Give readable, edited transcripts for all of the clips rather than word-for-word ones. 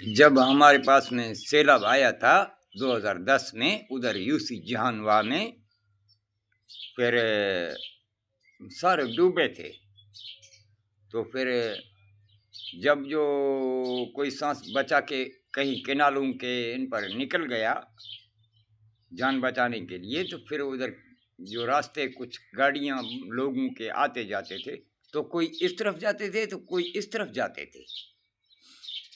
جب ہمارے پاس میں سیلاب آیا تھا 2010 میں ادھر یوسی جہانوا میں، پھر سارے ڈوبے تھے، تو پھر جب جو کوئی سانس بچا کے کہیں کنالوں کے ان پر نکل گیا جان بچانے کے لیے، تو پھر ادھر جو راستے کچھ گاڑیاں لوگوں کے آتے جاتے تھے، تو کوئی اس طرف جاتے تھے تو کوئی اس طرف جاتے تھے.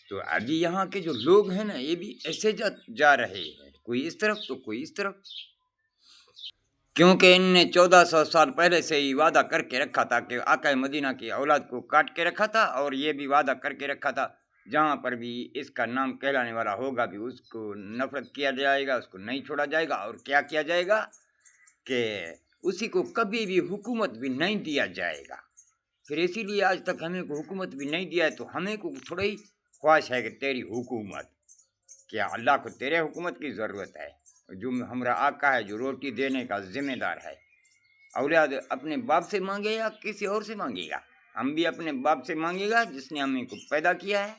تو ابھی یہاں کے جو لوگ ہیں نا یہ بھی ایسے جا رہے ہیں، کوئی اس طرف تو کوئی اس طرف، کیونکہ ان نے 1400 سال پہلے سے ہی وعدہ کر کے رکھا تھا کہ آقا مدینہ کی اولاد کو کاٹ کے رکھا تھا، اور یہ بھی وعدہ کر کے رکھا تھا جہاں پر بھی اس کا نام کہلانے والا ہوگا بھی اس کو نفرت کیا جائے گا، اس کو نہیں چھوڑا جائے گا، اور کیا کیا جائے گا کہ اسی کو کبھی بھی حکومت بھی نہیں دیا جائے گا. پھر اسی لیے آج تک ہمیں کو حکومت بھی نہیں دیا ہے، تو ہمیں کو تھوڑا ہی خواہش ہے کہ تیری حکومت، کیا اللہ کو تیرے حکومت کی ضرورت ہے؟ جو ہمارا آقا ہے جو روٹی دینے کا ذمہ دار ہے، اولاد اپنے باپ سے مانگے یا کسی اور سے مانگے گا؟ ہم بھی اپنے باپ سے مانگے گا جس نے ہمیں کو پیدا کیا ہے.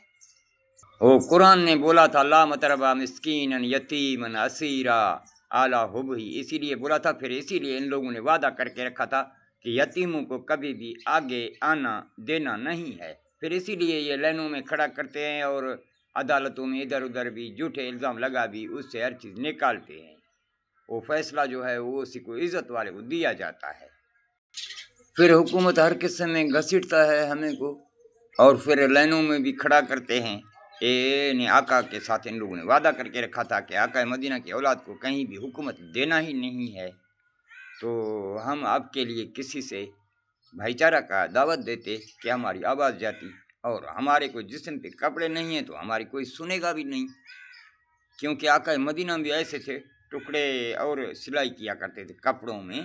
وہ قرآن نے بولا تھا لا متربا مسکین یتیمن اسیرا اعلیٰ حب ہی، اسی لیے بولا تھا. پھر اسی لیے ان لوگوں نے وعدہ کر کے رکھا تھا کہ یتیموں کو کبھی بھی آگے آنا دینا نہیں ہے. پھر اسی لیے یہ لائنوں میں کھڑا کرتے ہیں اور عدالتوں میں ادھر ادھر بھی جھوٹے الزام لگا بھی اس سے ہر چیز نکالتے ہیں. وہ فیصلہ جو ہے وہ اسی کو عزت والے کو دیا جاتا ہے. پھر حکومت ہر قسم میں گھسیٹتا ہے ہمیں کو، اور پھر لائنوں میں بھی کھڑا کرتے ہیں. آقا کے ساتھ ان لوگوں نے وعدہ کر کے رکھا تھا کہ آقا مدینہ کی اولاد کو کہیں بھی حکومت دینا ہی نہیں ہے. تو ہم آپ کے لیے کسی سے بھائی چارہ کا دعوت دیتے کہ ہماری آواز جاتی، اور ہمارے کوئی جسم پہ کپڑے نہیں ہیں تو ہماری کوئی سنے گا بھی نہیں، کیونکہ آقا مدینہ بھی ایسے تھے ٹکڑے اور سلائی کیا کرتے تھے کپڑوں میں.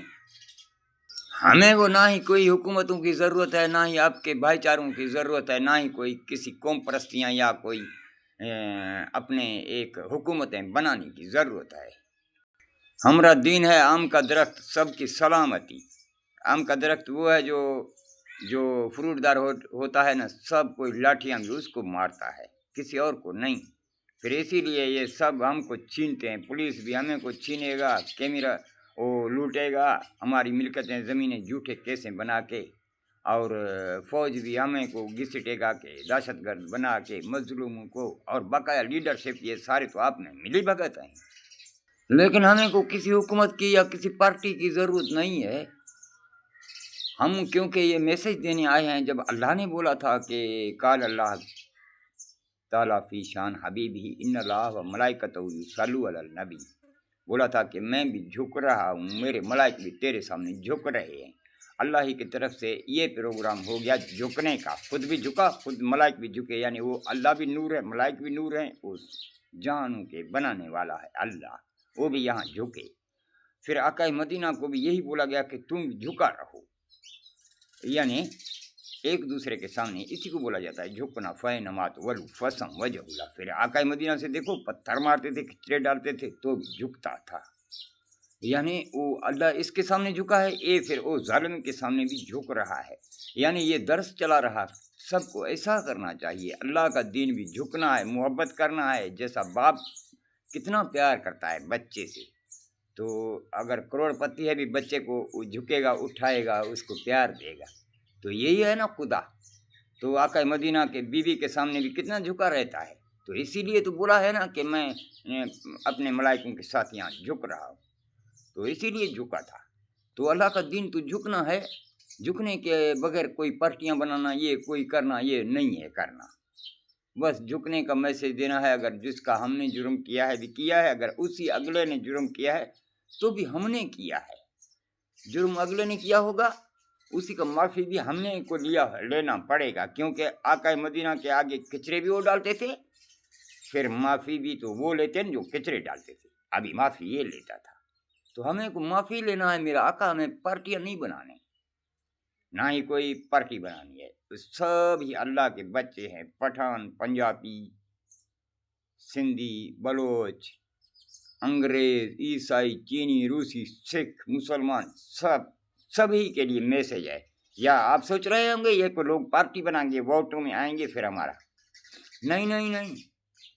ہمیں وہ نہ ہی کوئی حکومتوں کی ضرورت ہے، نہ ہی آپ کے بھائی چاروں کی ضرورت ہے، نہ ہی کوئی کسی قوم پرستیاں یا کوئی اپنے ایک حکومتیں بنانے کی ضرورت ہے. ہمارا دین ہے آم کا درخت سب کی سلامتی. آم کا درخت وہ ہے جو فروٹ دار ہوتا ہے نا، سب کوئی لاٹھیاں بھی اس کو مارتا ہے، کسی اور کو نہیں. پھر اسی لیے یہ سب ہم کو چھینتے ہیں. پولیس بھی ہمیں کو چھینے گا، کیمرہ وہ لوٹے گا ہماری ملکتیں زمینیں جھوٹے کیسے بنا کے، اور فوج بھی ہمیں کو گھسیٹے گا کہ دہشت گرد بنا کے مظلوموں کو، اور بقایا لیڈرشپ یہ سارے تو آپ نے ملی بھگت ہیں. لیکن ہمیں کو کسی حکومت کی یا کسی پارٹی کی ضرورت نہیں ہے. ہم کیونکہ یہ میسج دینے آئے ہیں، جب اللہ نے بولا تھا کہ قال اللہ تعالیٰ فی شان حبیبی ان اللہ و ملائکتہ یصلون علی النبی، بولا تھا کہ میں بھی جھک رہا ہوں، میرے ملائک بھی تیرے سامنے جھک رہے ہیں. اللہ ہی کی طرف سے یہ پروگرام ہو گیا جھکنے کا، خود بھی جھکا خود ملائک بھی جھکے، یعنی وہ اللہ بھی نور ہے ملائک بھی نور ہیں، اس جہانوں کے بنانے والا ہے اللہ، وہ بھی یہاں جھکے. پھر آقا مدینہ کو بھی یہی بولا گیا کہ تم جھکا رہو، یعنی ایک دوسرے کے سامنے اسی کو بولا جاتا ہے جھکنا. فینمات ولو فسم وجہ اللہ. پھر آقا مدینہ سے دیکھو پتھر مارتے تھے کچرے ڈالتے تھے تو بھی جھکتا تھا، یعنی وہ اللہ اس کے سامنے جھکا ہے، یہ پھر وہ ظالم کے سامنے بھی جھک رہا ہے. یعنی یہ درس چلا رہا سب کو ایسا کرنا چاہیے. اللہ کا دین بھی جھکنا ہے، محبت کرنا ہے. جیسا باپ کتنا پیار کرتا ہے بچے سے، تو اگر کروڑ پتی ہے بھی بچے کو وہ جھکے گا اٹھائے گا اس کو پیار دے گا. تو یہی ہے نا خدا. تو آقا مدینہ کے بیوی کے سامنے بھی کتنا جھکا رہتا ہے. تو اسی لیے تو بولا ہے نا کہ میں اپنے ملائکوں کے ساتھ یہاں جھک رہا ہوں، تو اسی لیے جھکا تھا. تو اللہ کا دین تو جھکنا ہے، جھکنے کے بغیر کوئی پارٹیاں بنانا یہ کوئی کرنا یہ نہیں ہے کرنا. بس جھکنے کا میسج دینا ہے. اگر جس کا ہم نے جرم کیا ہے بھی کیا ہے، اگر اسی اگلے نے جرم کیا ہے تو بھی ہم نے کیا ہے. جرم اگلے نے کیا ہوگا اسی کا معافی بھی ہم نے کو لینا پڑے گا، کیونکہ آقا مدینہ کے آگے کچرے بھی وہ ڈالتے تھے، پھر معافی بھی تو وہ لیتے ہیں جو کچرے ڈالتے تھے، ابھی معافی یہ لیتا تھا. تو ہمیں کو معافی لینا ہے. میرا آقا ہمیں پارٹیاں نہیں بنانے، نہ ہی کوئی پارٹی بنانی ہے. سب ہی اللہ کے بچے ہیں، پٹھان پنجابی سندھی بلوچ انگریز عیسائی چینی روسی سکھ مسلمان سبھی کے لیے میسج ہے. یا آپ سوچ رہے ہوں گے یہ کو لوگ پارٹی بنائیں گے ووٹوں میں آئیں گے پھر ہمارا، نہیں نہیں نہیں.